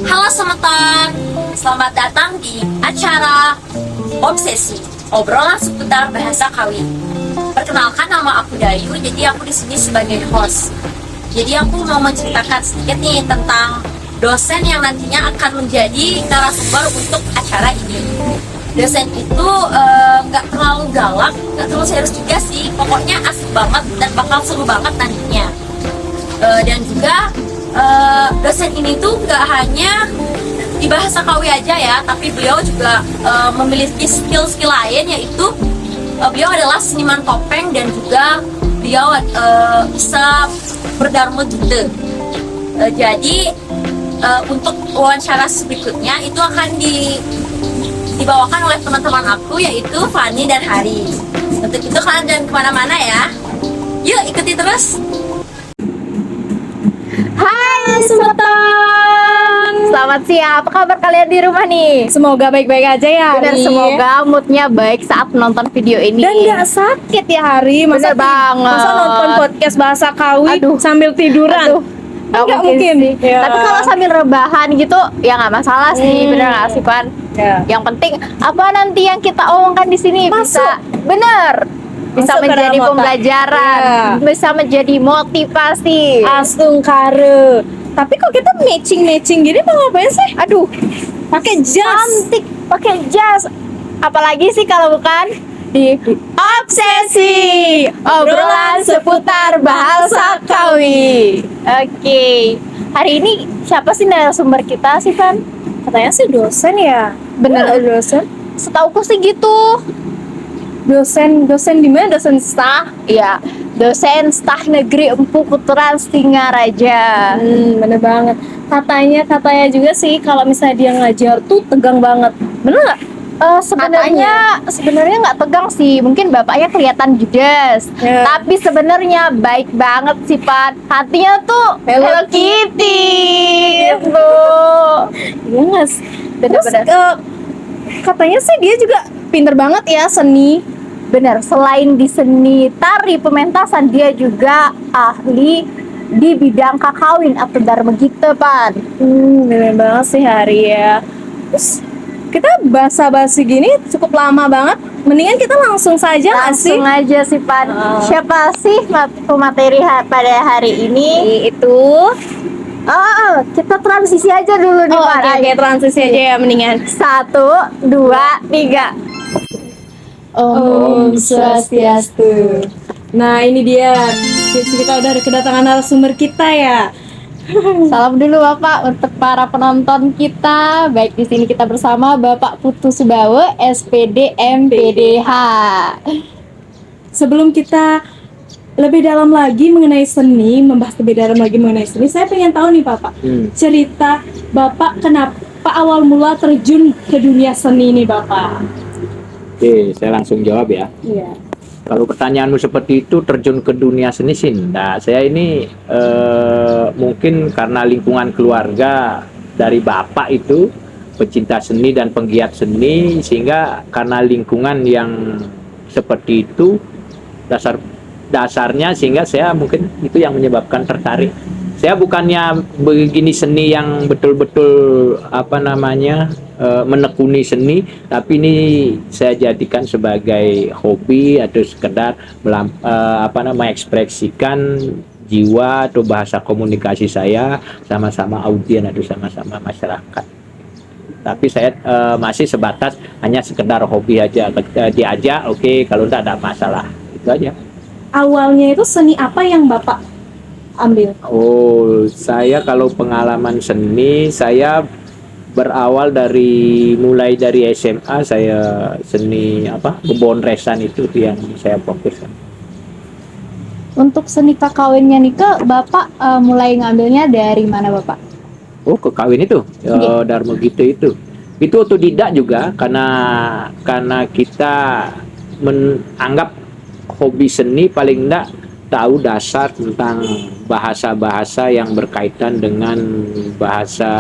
Halo semeton, selamat datang di acara Obsesi, obrolan seputar bahasa Kawi. Perkenalkan, nama aku Dayu, jadi aku di sini sebagai host. Jadi aku mau menceritakan sedikit nih tentang dosen yang nantinya akan menjadi narasumber untuk acara ini. Dosen itu nggak terlalu galak, nggak terlalu serius juga sih. Pokoknya asik banget dan bakal seru banget nantinya. Dan juga dosen ini tuh nggak hanya di bahasa Kawi aja ya, tapi beliau juga memiliki skill-skill lain, yaitu beliau adalah seniman topeng dan juga beliau bisa berdarmu gitu. Jadi untuk wawancara berikutnya itu akan dibawakan oleh teman-teman aku, yaitu Fani dan Hari. Untuk itu kalian jangan kemana-mana ya. Yuk ikuti terus. Hai semeton, selamat siang. Apa kabar kalian di rumah nih? Semoga baik-baik aja ya, Bener, Hari. semoga moodnya baik saat menonton video ini. Dan gak sakit ya, Hari. Bener banget. Masa nonton podcast bahasa Kawi Aduh. sambil tiduran? Aduh, Nggak mungkin sih. ya. Tapi kalau sambil rebahan gitu ya nggak masalah sih, bener nggak sih Pan? Ya. Yang penting apa nanti yang kita omongkan di sini bisa bener, bisa Masuk ke menjadi dalam otak. pembelajaran, Iya. bisa menjadi motivasi. Astung kare. Tapi kok kita matching gini mau ngapain sih? Aduh, Pakai jas. cantik pakai jas. Apalagi sih kalau bukan di Obsesi, obrolan seputar bahasa Kawi. Oke, hari ini siapa sih narasumber kita sih, Van? Katanya sih dosen ya. Bener. Dosen. Setauku sih gitu. Dosen di mana? Dosen staf. Iya, dosen Staf Negeri Empu Kuturan Singaraja. Bener banget. Katanya juga sih kalau misalnya dia ngajar tuh tegang banget. Bener nggak? Sebenarnya nggak tegang sih, mungkin bapaknya kelihatan judes, Ya. tapi sebenarnya baik banget sih Pan. Hatinya tuh Hello Kitty, gitu. Iya nggak sih? Terus Bener-bener. katanya sih dia juga pinter banget ya seni. Bener, selain di seni tari pementasan, dia juga ahli di bidang kakawin atau dharma gita Pan. Bener banget sih Hari ya. Terus kita basa-basi gini cukup lama banget. Mendingan kita langsung saja nggak sih? Langsung aja sih Pan. Siapa sih pemateri pada hari ini? Itu. Kita transisi aja dulu nih Pan. Oke, transisi aja ya mendingan. 1, 2, 3. Om Swastiastu. Nah ini dia. Kita udah kedatangan narasumber kita ya. Salam dulu Bapak untuk para penonton kita. Baik, di sini kita bersama Bapak Putu Subawa, SPD MPDH. Sebelum kita lebih dalam lagi mengenai seni, membahas lebih dalam lagi mengenai seni, saya pengen tahu nih Bapak, cerita Bapak kenapa awal mula terjun ke dunia seni nih Bapak? Oke, saya langsung jawab ya. Iya. Kalau pertanyaanmu seperti itu, terjun ke dunia seni sih, nah saya ini mungkin karena lingkungan keluarga dari bapak itu pecinta seni dan penggiat seni, sehingga karena lingkungan yang seperti itu dasarnya, sehingga saya mungkin itu yang menyebabkan tertarik. Saya bukannya begini seni yang betul-betul menekuni seni, tapi ini saya jadikan sebagai hobi atau sekedar mengekspresikan jiwa atau bahasa komunikasi saya sama-sama audien atau sama-sama masyarakat. Tapi saya masih sebatas hanya sekedar hobi aja, diajak oke, kalau tidak ada masalah, itu aja. Awalnya itu seni apa yang Bapak ambil? Oh, saya kalau pengalaman seni, saya berawal mulai dari SMA, saya seni bebonresan itu yang saya fokuskan. Untuk seni kakawinnya nih Bapak mulai ngambilnya dari mana Bapak? Oh, kekawin itu, Dharma Gita itu otodidak juga, karena kita menganggap hobi seni paling enggak tahu dasar tentang bahasa-bahasa yang berkaitan dengan bahasa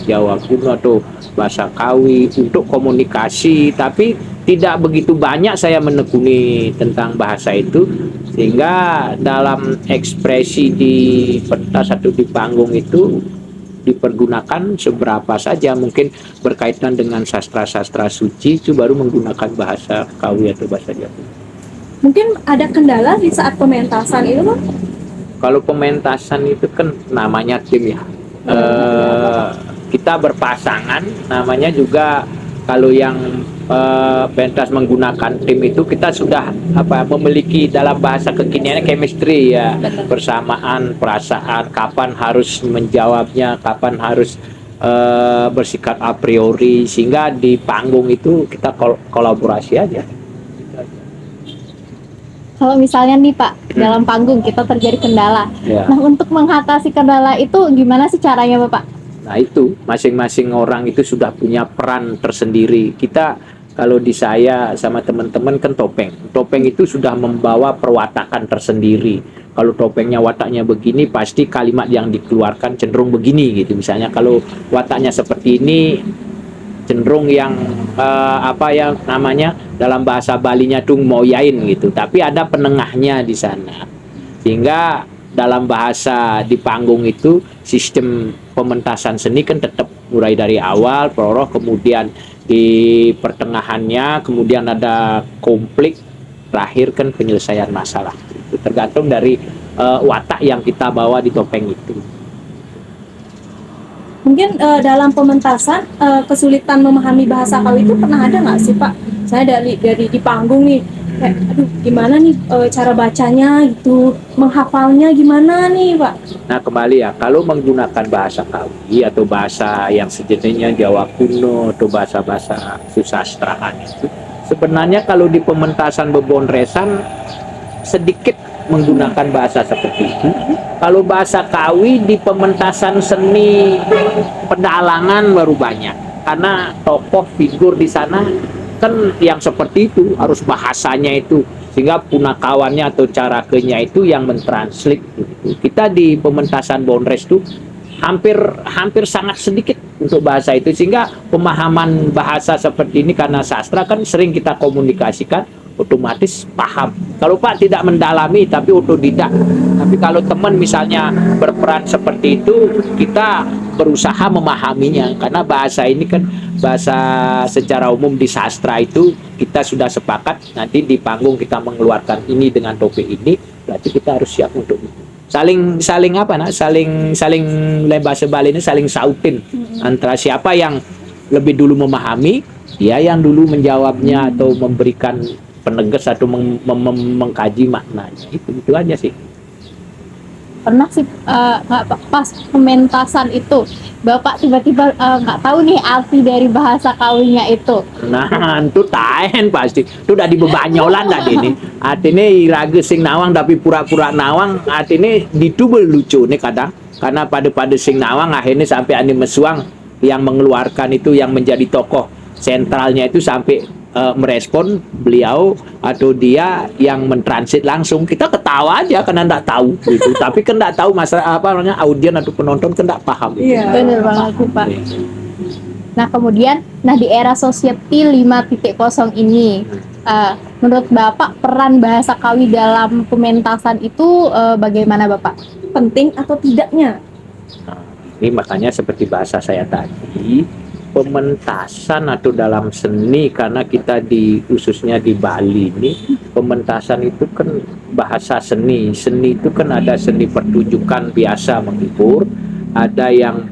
Jawa kuno atau bahasa Kawi untuk komunikasi, tapi tidak begitu banyak saya menekuni tentang bahasa itu, sehingga dalam ekspresi di pentas atau di panggung itu dipergunakan seberapa saja, mungkin berkaitan dengan sastra-sastra suci itu baru menggunakan bahasa Kawi atau bahasa Jawa. Mungkin ada kendala di saat pementasan itu Pak? Kalau pementasan itu kan namanya tim ya. Kita berpasangan, namanya juga kalau yang pentas menggunakan tim itu kita sudah memiliki dalam bahasa kekiniannya chemistry ya, persamaan perasaan, kapan harus menjawabnya, kapan harus bersikap a priori, sehingga di panggung itu kita kolaborasi aja. Kalau misalnya nih Pak, dalam panggung kita terjadi kendala. Ya. Nah, untuk mengatasi kendala itu gimana sih caranya Bapak? Nah itu, masing-masing orang itu sudah punya peran tersendiri. Kita, kalau di saya sama teman-teman kan topeng. Topeng itu sudah membawa perwatakan tersendiri. Kalau topengnya wataknya begini, pasti kalimat yang dikeluarkan cenderung begini gitu. Misalnya kalau wataknya seperti ini, cenderung yang yang namanya dalam bahasa Balinya tuh moyain gitu. Tapi ada penengahnya di sana. Sehingga dalam bahasa di panggung itu sistem pementasan seni kan tetap mulai dari awal prolog, kemudian di pertengahannya kemudian ada konflik, terakhir kan penyelesaian masalah. Itu tergantung dari watak yang kita bawa di topeng itu. Mungkin dalam pementasan kesulitan memahami bahasa Kawi itu pernah ada nggak sih Pak? Saya dari di panggung nih, kayak aduh gimana nih cara bacanya gitu, menghafalnya gimana nih Pak? Nah kembali ya, kalau menggunakan bahasa Kawi atau bahasa yang sejenisnya Jawa kuno atau bahasa-bahasa susastraan itu, sebenarnya kalau di pementasan bebonresan sedikit menggunakan bahasa seperti itu. Kalau bahasa Kawi di pementasan seni pedalangan baru banyak, karena tokoh figur di sana kan yang seperti itu harus bahasanya itu, sehingga punakawannya atau carakenya itu yang mentranslate gitu. Kita di pementasan Bonres itu hampir sangat sedikit untuk bahasa itu, sehingga pemahaman bahasa seperti ini karena sastra kan sering kita komunikasikan, otomatis paham. Kalau Pak tidak mendalami tapi otodidak. Tapi kalau teman misalnya berperan seperti itu, kita berusaha memahaminya, karena bahasa ini kan bahasa secara umum di sastra itu kita sudah sepakat nanti di panggung kita mengeluarkan ini dengan topik ini, berarti kita harus siap untuk itu. Saling bahasa Bali ini saling sautin antara siapa yang lebih dulu memahami, dia yang dulu menjawabnya atau memberikan penegas atau mengkaji maknanya. Itu aja sih. Pernah sih pas pementasan itu Bapak tiba-tiba nggak tahu nih arti dari bahasa Kawinya itu. Nah, itu tahen pasti. Itu udah dibebanyolan tadi ini. Artinya irage sing nawang tapi pura-pura nawang, artinya ditubel lucu nih kadang. Karena pada sing nawang akhirnya sampai Ani Mesuang yang mengeluarkan itu, yang menjadi tokoh sentralnya itu sampai merespon beliau atau dia yang mentransit langsung. Kita ketawa aja karena enggak tahu gitu. Tapi kan enggak tahu audien atau penonton kan enggak paham. Iya. Benar banget Pak. Nah kemudian, di era Society 5.0 ini, menurut Bapak peran bahasa Kawi dalam pementasan itu bagaimana Bapak? Penting atau tidaknya? Nah, ini makanya seperti bahasa saya tadi, pementasan atau dalam seni, karena kita khususnya di Bali ini pementasan itu kan bahasa seni itu kan ada seni pertunjukan biasa menghibur, ada yang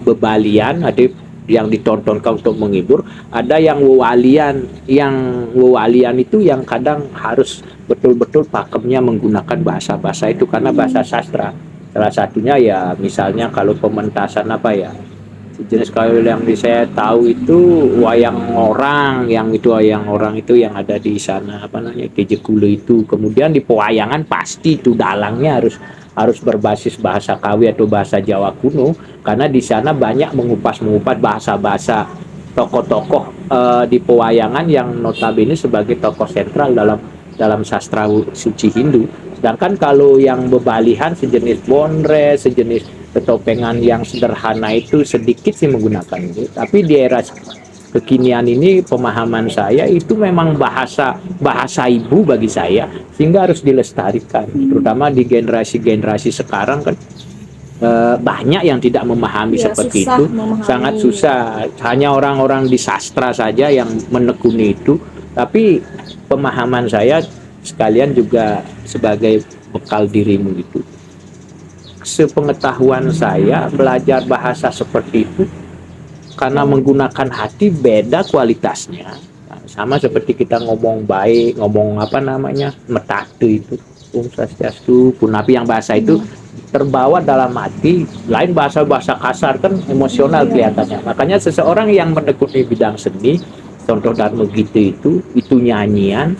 bebalian, ada yang ditontonkan untuk menghibur, ada yang wewalian itu yang kadang harus betul-betul pakemnya menggunakan bahasa-bahasa itu karena bahasa sastra. Salah satunya ya misalnya kalau pementasan jenis kalau yang saya tahu itu wayang orang itu yang ada di sana Kejekule itu. Kemudian di pewayangan pasti itu dalangnya harus berbasis bahasa Kawi atau bahasa Jawa kuno, karena di sana banyak mengupas bahasa-bahasa tokoh-tokoh di pewayangan yang notabene sebagai tokoh sentral dalam sastra suci Hindu. Sedangkan kalau yang bebalihan sejenis bonres, sejenis ketopengan yang sederhana itu sedikit sih menggunakan itu. Tapi di era kekinian ini pemahaman saya itu memang bahasa ibu bagi saya, sehingga harus dilestarikan, terutama di generasi sekarang kan banyak yang tidak memahami Ya, seperti susah itu, memahami. sangat susah. Hanya orang-orang di sastra saja yang menekuni itu. Tapi pemahaman saya sekalian juga sebagai bekal dirimu itu. Sepengetahuan saya belajar bahasa seperti itu karena menggunakan hati beda kualitasnya. Nah, sama seperti kita ngomong baik, ngomong apa namanya, metatu itu, Swastiastu, Punapi, yang bahasa itu terbawa dalam hati. Lain bahasa-bahasa kasar kan emosional kelihatannya. Makanya seseorang yang menekuni bidang seni, contoh Dharma Gita itu nyanyian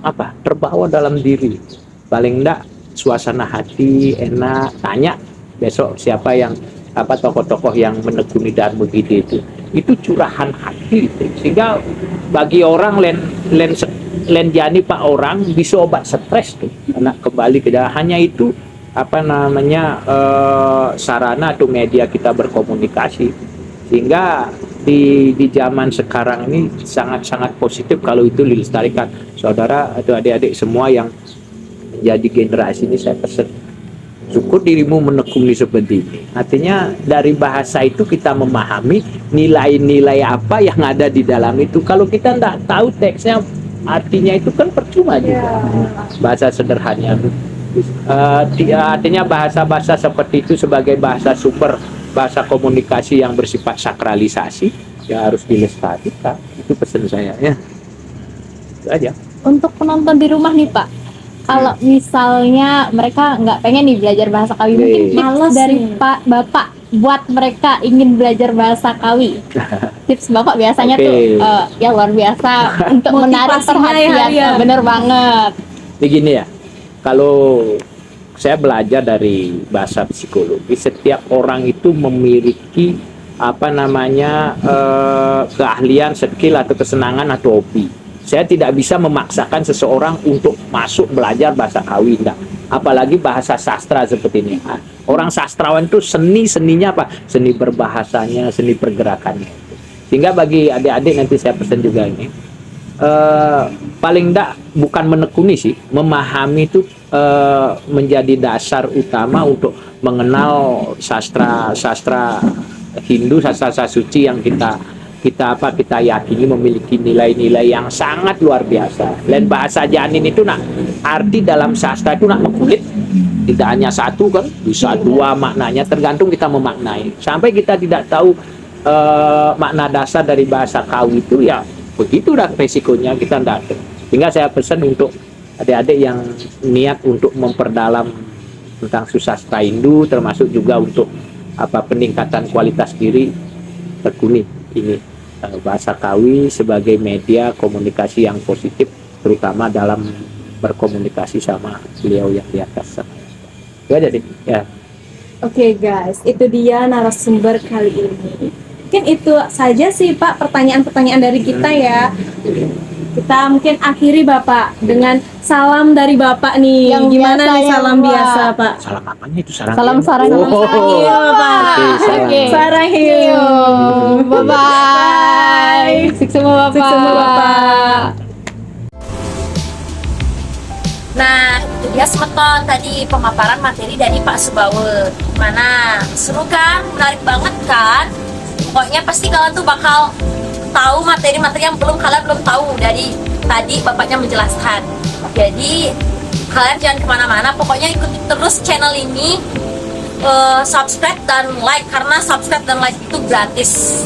apa, terbawa dalam diri. Paling enggak suasana hati enak. Tanya besok siapa yang apa tokoh-tokoh yang menekuni Dharma Gita itu curahan hati itu. Sehingga bagi orang len jani pak orang bisa obat stres tuh, karena kembali ke dalam hanya itu apa namanya sarana atau media kita berkomunikasi. Sehingga di zaman sekarang ini sangat-sangat positif kalau itu dilestarikan. Saudara atau adik-adik semua yang menjadi generasi ini, saya pesan syukur dirimu menekuni seperti ini. Artinya dari bahasa itu kita memahami nilai-nilai apa yang ada di dalam itu. Kalau kita tidak tahu teksnya, artinya itu kan percuma juga. Bahasa sederhana itu. Artinya bahasa-bahasa seperti itu sebagai bahasa super, bahasa komunikasi yang bersifat sakralisasi, ya harus dilestarikan. Itu pesan saya ya. Itu aja. Untuk penonton di rumah nih Pak, kalau misalnya mereka nggak pengen nih belajar bahasa Kawi, mungkin tips Males dari nih. Bapak buat mereka ingin belajar bahasa Kawi. Tips Bapak biasanya Oke. tuh ya luar biasa untuk menarik Motivasinya perhatian. ya. Bener banget. Begini ya, kalau saya belajar dari bahasa psikologi, setiap orang itu memiliki apa namanya keahlian, skill atau kesenangan atau hobi. Saya tidak bisa memaksakan seseorang untuk masuk belajar bahasa Kawi, enggak. Apalagi bahasa sastra seperti ini. Orang sastrawan itu seninya apa? Seni berbahasanya, seni pergerakannya. Sehingga bagi adik-adik nanti saya pesan juga ini, paling enggak bukan menekuni sih, memahami itu menjadi dasar utama untuk mengenal sastra Hindu, sastra suci yang kita yakini memiliki nilai-nilai yang sangat luar biasa. Dan bahasa janin itu arti dalam sastra itu mengkulit, tidak hanya satu kan, bisa dua maknanya, tergantung kita memaknai. Sampai kita tidak tahu makna dasar dari bahasa Kawi itu, ya begitu dah resikonya kita tidak tahu. Sehingga saya pesan untuk adik-adik yang niat untuk memperdalam tentang susastra Hindu, termasuk juga untuk peningkatan kualitas diri, tekuni ini bahasa Kawi sebagai media komunikasi yang positif, terutama dalam berkomunikasi sama beliau yang di atas sana. Itu aja deh ya. Oke guys, itu dia narasumber kali ini. Mungkin itu saja sih Pak pertanyaan-pertanyaan dari kita ya. Kita mungkin akhiri Bapak dengan salam dari Bapak nih. Yang Gimana biasa nih ya, salam Pak. biasa Pak? Salam apanya itu sarang? Salam sarang. Salam sarangil, Pak. Oke, salam. Oke. Sarangil. Bye bye. Sukses semua Bapak. Sukses semua, Bapak. Nah, itu dia semeton tadi pemaparan materi dari Pak Subawe. Gimana? Seru kan? Menarik banget kan? Pokoknya pasti kalian tuh bakal tahu materi-materi yang kalian belum tahu dari tadi Bapaknya menjelaskan. Jadi kalian jangan kemana-mana, pokoknya ikuti terus channel ini, subscribe dan like, karena subscribe dan like itu gratis.